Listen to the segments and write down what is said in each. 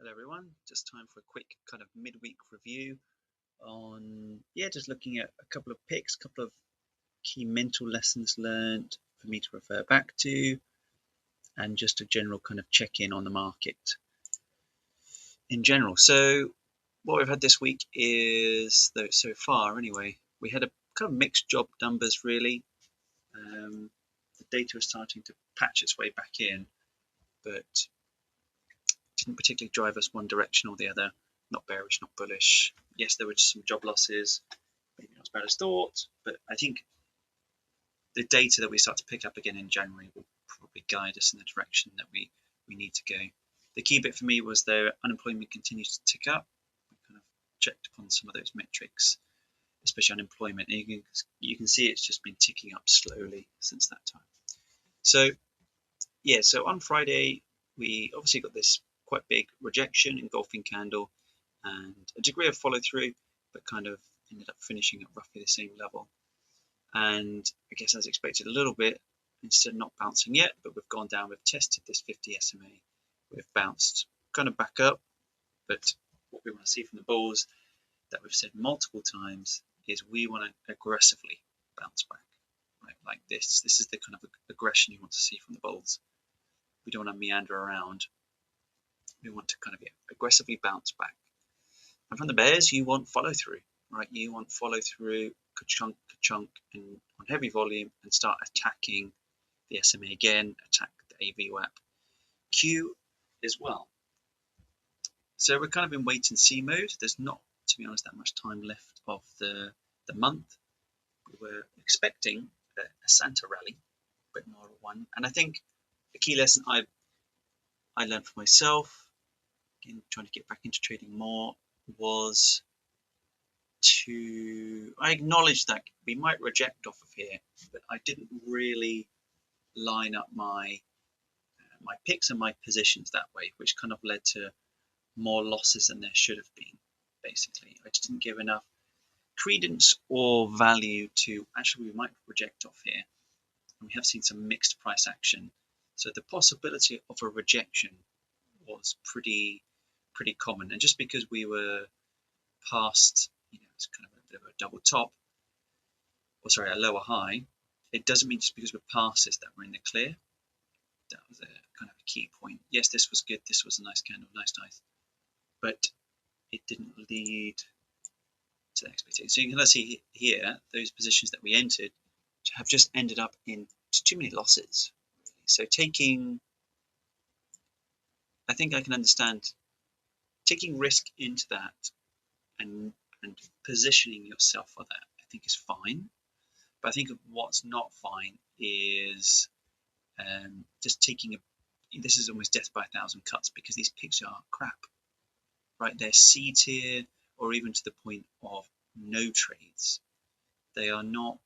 Hello everyone, just time for a quick kind of midweek review on, just looking at a couple of picks, a couple of key mental lessons learned for me to refer back to, and just a general kind of check-in on the market in general. So what we've had this week is, though so far anyway, we had a kind of mixed job numbers really. The data is starting to patch its way back in, but didn't particularly drive us one direction or the other. Not bearish, not bullish. Yes, there were just some job losses, maybe not as bad as thought, but I think the data that we start to pick up again in January will probably guide us in the direction that we need to go. The key bit for me was the unemployment continues to tick up. We kind of checked upon some of those metrics, especially unemployment. And you can see it's just been ticking up slowly since that time. So so on Friday, we obviously got this quite big rejection, engulfing candle, and a degree of follow through, but kind of ended up finishing at roughly the same level. And I guess as expected a little bit, instead of not bouncing yet, but we've gone down, we've tested this 50 SMA, we've bounced kind of back up. But what we want to see from the bulls, that we've said multiple times, is we want to aggressively bounce back, right? Like this. This is the kind of aggression you want to see from the bulls. We don't want to meander around. We want to kind of aggressively bounce back. And from the bears, you want follow through, right? You want follow through, ka-chunk, and on heavy volume, and start attacking the SMA again, attack the AVWAP Q as well. So we're kind of in wait and see mode. There's not, to be honest, that much time left of the month. We were expecting a Santa rally, but not one. And I think the key lesson I learned for myself, again, trying to get back into trading more, was I acknowledged that we might reject off of here, but I didn't really line up my picks and my positions that way, which kind of led to more losses than there should have been. Basically, I just didn't give enough credence or value to actually we might reject off here, and we have seen some mixed price action. So the possibility of a rejection was pretty common, and just because we were past, it's kind of a bit of a double top, or sorry, a lower high, it doesn't mean just because we're past this that we're in the clear. That was a kind of a key point. Yes, this was good. This was a nice candle, nice, but it didn't lead to the expectation. So you can see here those positions that we entered have just ended up in too many losses. So I think I can understand taking risk into that and positioning yourself for that, I think is fine. But I think what's not fine is just taking this is almost death by 1,000 cuts, because these picks are crap, right? They're C tier, or even to the point of no trades. They are not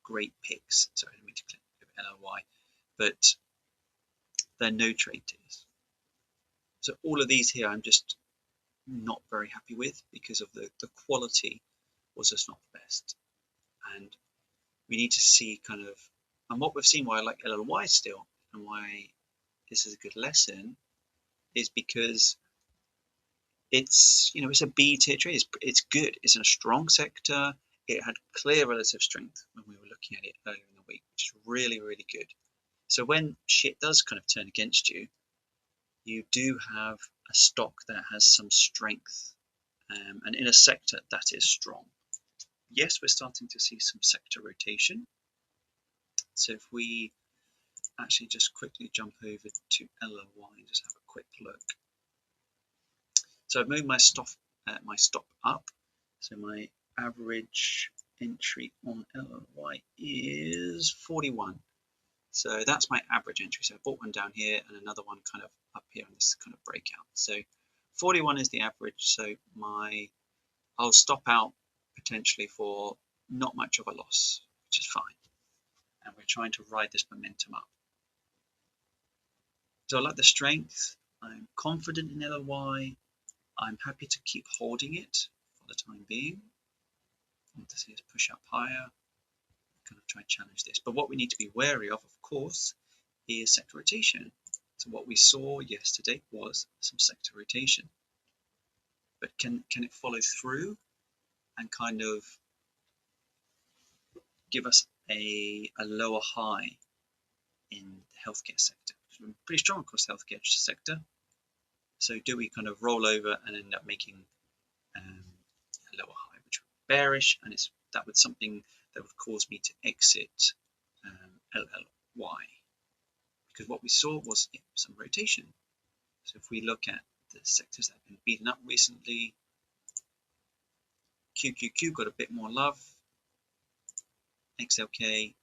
great picks. Sorry, I didn't mean to click LLY, but they're no trade tiers. So all of these here, I'm just not very happy with, because of the quality was just not the best. And we need to see kind of, and what we've seen why I like LLY still, and why this is a good lesson, is because it's, it's a B tier trade. It's good. It's in a strong sector. It had clear relative strength when we were looking at it earlier in the week, which is really, really good. So when shit does kind of turn against you, you do have a stock that has some strength, and in a sector that is strong. Yes, we're starting to see some sector rotation. So if we actually just quickly jump over to LLY and just have a quick look. So I've moved my stop up. So my average entry on LLY is 41. So that's my average entry. So I bought one down here and another one kind of up here on this kind of breakout. So 41 is the average. So I'll stop out potentially for not much of a loss, which is fine. And we're trying to ride this momentum up. So I like the strength. I'm confident in LLY. I'm happy to keep holding it for the time being. I want to see us push up higher. Kind of try and challenge this. But what we need to be wary of course, is sector rotation. So what we saw yesterday was some sector rotation, but can it follow through and kind of give us a lower high in the healthcare sector? We're pretty strong across the healthcare sector. So do we kind of roll over and end up making a lower high, which would be bearish, and that would something that would cause me to exit LLY, because what we saw was some rotation. So if we look at the sectors that have been beaten up recently, QQQ got a bit more love, XLK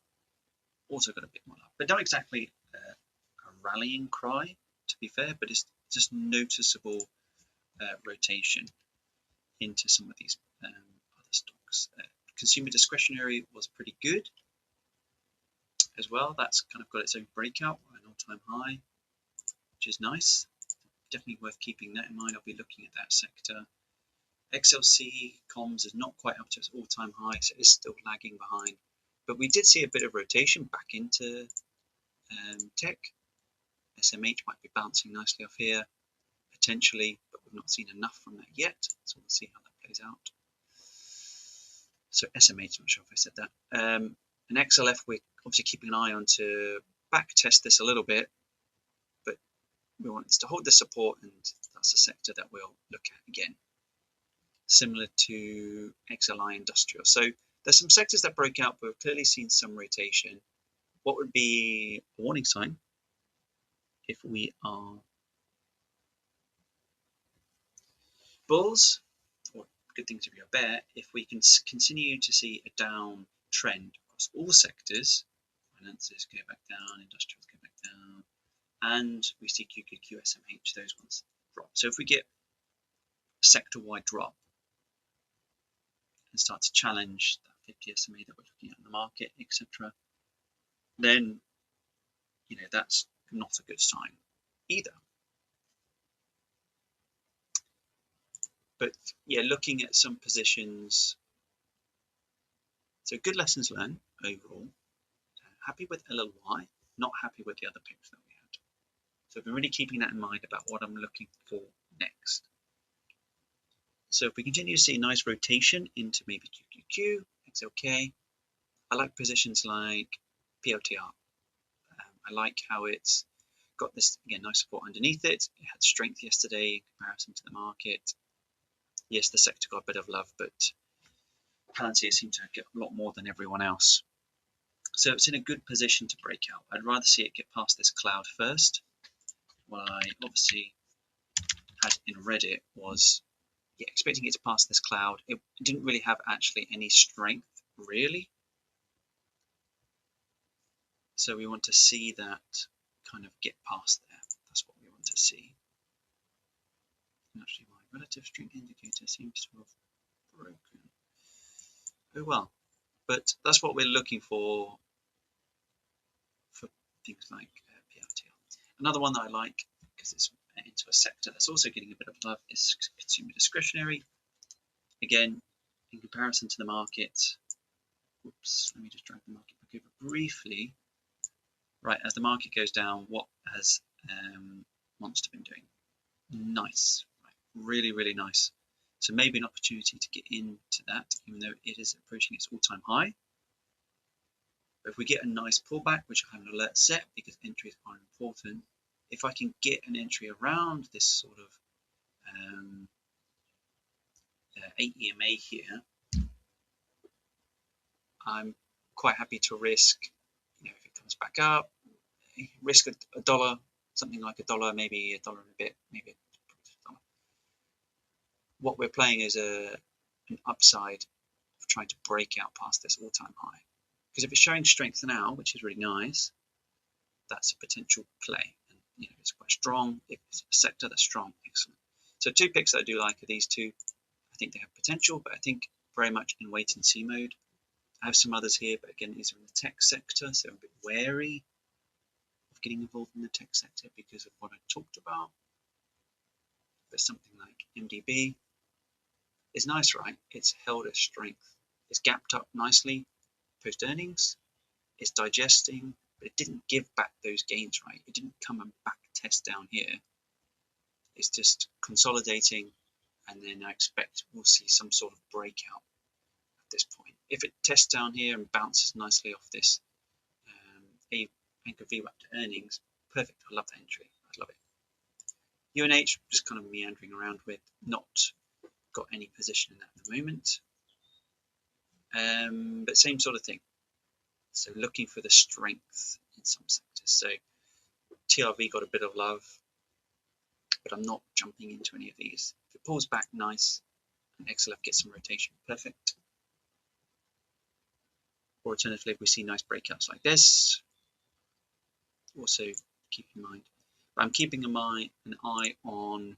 also got a bit more love, but not exactly a rallying cry, to be fair, but it's just noticeable rotation into some of these other stocks. Consumer discretionary was pretty good as well. That's kind of got its own breakout, an all-time high, which is nice. Definitely worth keeping that in mind. I'll be looking at that sector. XLC comms is not quite up to its all-time high, so it's still lagging behind. But we did see a bit of rotation back into tech. SMH might be bouncing nicely off here, potentially, but we've not seen enough from that yet. So we'll see how that plays out. So SMH, not sure if I said that. And XLF, we're obviously keeping an eye on to back test this a little bit, but we want it to hold the support, and that's a sector that we'll look at again. Similar to XLI Industrial. So there's some sectors that broke out, but we've clearly seen some rotation. What would be a warning sign if we are bulls, or good things if you're a bear, if we can continue to see a down trend across all sectors, finances go back down, industrials go back down, and we see QQQ, SMH, those ones drop. So if we get a sector-wide drop and start to challenge that 50 SMA that we're looking at in the market, etc., then that's not a good sign either. But yeah, looking at some positions, so good lessons learned overall. Happy with LLY, not happy with the other picks that we had. So I've been really keeping that in mind about what I'm looking for next. So if we continue to see a nice rotation into maybe QQQ, XLK, I like positions like PLTR. I like how it's got this, again, nice support underneath it. It had strength yesterday in comparison to the market. Yes, the sector got a bit of love, but Palantir seemed to get a lot more than everyone else. So it's in a good position to break out. I'd rather see it get past this cloud first. What I obviously had in Reddit was expecting it to pass this cloud. It didn't really have actually any strength, really. So we want to see that kind of get past there. That's what we want to see. And actually, my relative strength indicator seems to have broken. Oh well, but that's what we're looking for things like PLTR. Another one that I like, because it's into a sector that's also getting a bit of love, is consumer discretionary. Again, in comparison to the market, oops, let me just drag the market back over briefly. Right, as the market goes down, what has Monster been doing? Nice, right, really, really nice. So maybe an opportunity to get into that, even though it is approaching its all-time high. But if we get a nice pullback, which I have an alert set because entries are important, if I can get an entry around this sort of 8 EMA here, I'm quite happy to risk, if it comes back up, risk a dollar, something like $1, maybe $1 and a bit, maybe $1. What we're playing is an upside of trying to break out past this all-time high. Because if it's showing strength now, which is really nice, that's a potential play. And it's quite strong. If it's a sector that's strong, excellent. So 2 picks that I do like are these 2. I think they have potential, but I think very much in wait and see mode. I have some others here, but again, these are in the tech sector, so I'm a bit wary of getting involved in the tech sector because of what I talked about. But something like MDB is nice, right? It's held its strength. It's gapped up nicely post earnings. It's digesting, but it didn't give back those gains, right? It didn't come and back test down here. It's just consolidating, and then I expect we'll see some sort of breakout at this point. If it tests down here and bounces nicely off this anchor VWAP to earnings, perfect. I love that entry. I love it. UNH, just kind of meandering around with, not got any position in that at the moment. But same sort of thing. So looking for the strength in some sectors. So TRV got a bit of love, but I'm not jumping into any of these. If it pulls back, nice, and XLF gets some rotation, perfect. Or alternatively, if we see nice breakouts like this, also keep in mind. But I'm keeping an eye on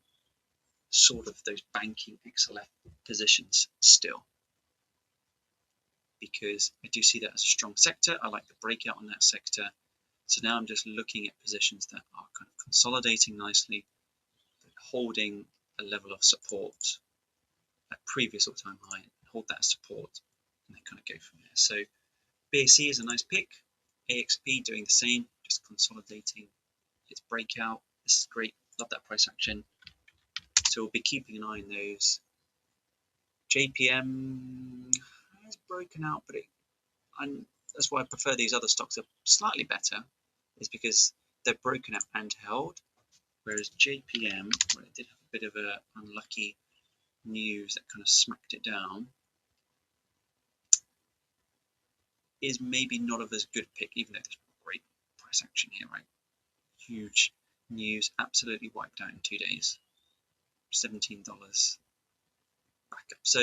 sort of those banking XLF positions still, because I do see that as a strong sector. I like the breakout on that sector. So now I'm just looking at positions that are kind of consolidating nicely, holding a level of support at previous all-time high, and hold that support, and then kind of go from there. So BAC is a nice pick. AXP doing the same, just consolidating its breakout. This is great. Love that price action. So we'll be keeping an eye on those. JPM has broken out, but that's why I prefer these other stocks. Are slightly better, is because they're broken out and held, whereas JPM, where it did have a bit of a unlucky news that kind of smacked it down, is maybe not of as good a pick, even though there's great price action here, right? Huge news, absolutely wiped out in 2 days. $17 back up. So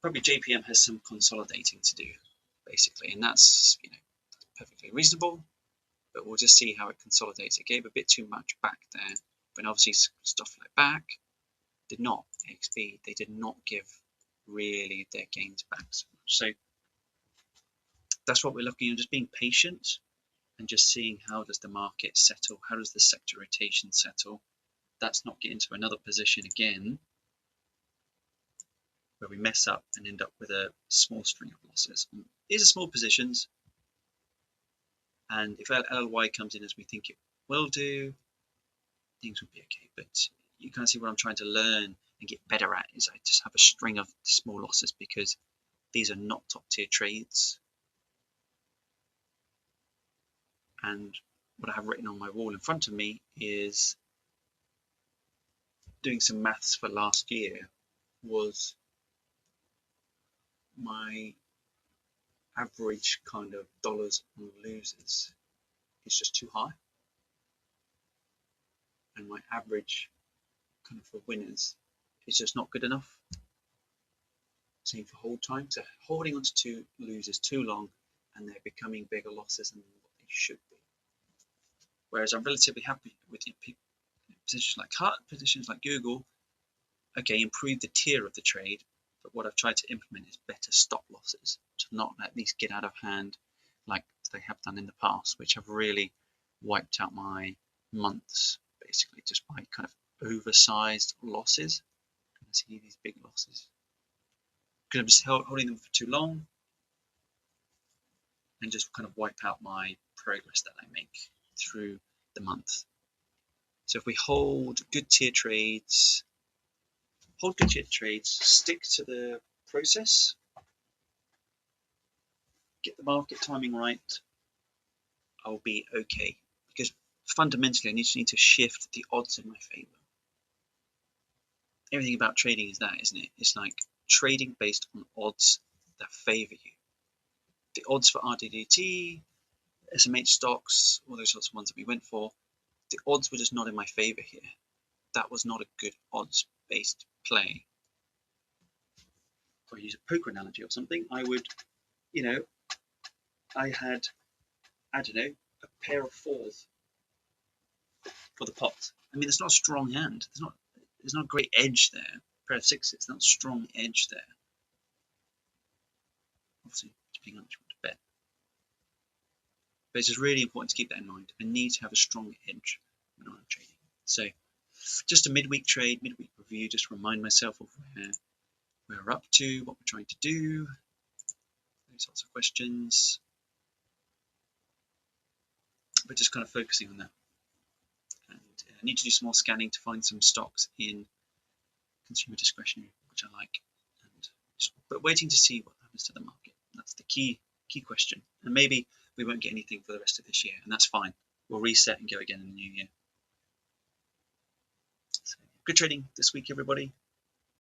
probably JPM has some consolidating to do, basically, and that's, that's perfectly reasonable. But we'll just see how it consolidates. It gave a bit too much back there, but obviously stuff like back did not. AXP, they did not give really their gains back so much. So that's what we're looking at, just being patient and just seeing how does the market settle, how does the sector rotation settle. That's not get into another position again where we mess up and end up with a small string of losses. These are small positions, and if LLY comes in as we think it will do, things will be okay. But you kind of see what I'm trying to learn and get better at is I just have a string of small losses, because these are not top tier trades. And what I have written on my wall in front of me is doing some maths for last year. Was my average kind of dollars on losers is just too high, and my average kind of for winners is just not good enough. Same for hold time. So holding onto two losers too long, and they're becoming bigger losses than what they should be. Whereas I'm relatively happy with positions like Hut, positions like Google. Okay, improve the tier of the trade, but what I've tried to implement is better stop losses to not let these get out of hand like they have done in the past, which have really wiped out my months, basically, just by kind of oversized losses. You can see these big losses because I'm just holding them for too long, and just kind of wipe out my progress that I make through the month. So if we hold good tier trades, stick to the process, get the market timing right, I'll be okay. Because fundamentally, I just need to shift the odds in my favor. Everything about trading is that, isn't it? It's like trading based on odds that favor you. The odds for RDDT, SMH stocks, all those sorts of ones that we went for, the odds were just not in my favor here. That was not a good odds-based play. If I use a poker analogy or something, I would, I had, I don't know, a pair of fours for the pot. I mean, it's not a strong hand. There's not a great edge there. A pair of sixes, not a strong edge there. Obviously, depending on what you want to bet. But it's just really important to keep that in mind. I need to have a strong edge when I'm trading. So, just a midweek trade, midweek review, just to remind myself of where we're up to, what we're trying to do, those sorts of questions. But just kind of focusing on that. need to do some more scanning to find some stocks in consumer discretionary, which I like, but waiting to see what happens to the market. That's the key question. And maybe we won't get anything for the rest of this year, and that's fine. We'll reset and go again in the new year. So, good trading this week, everybody.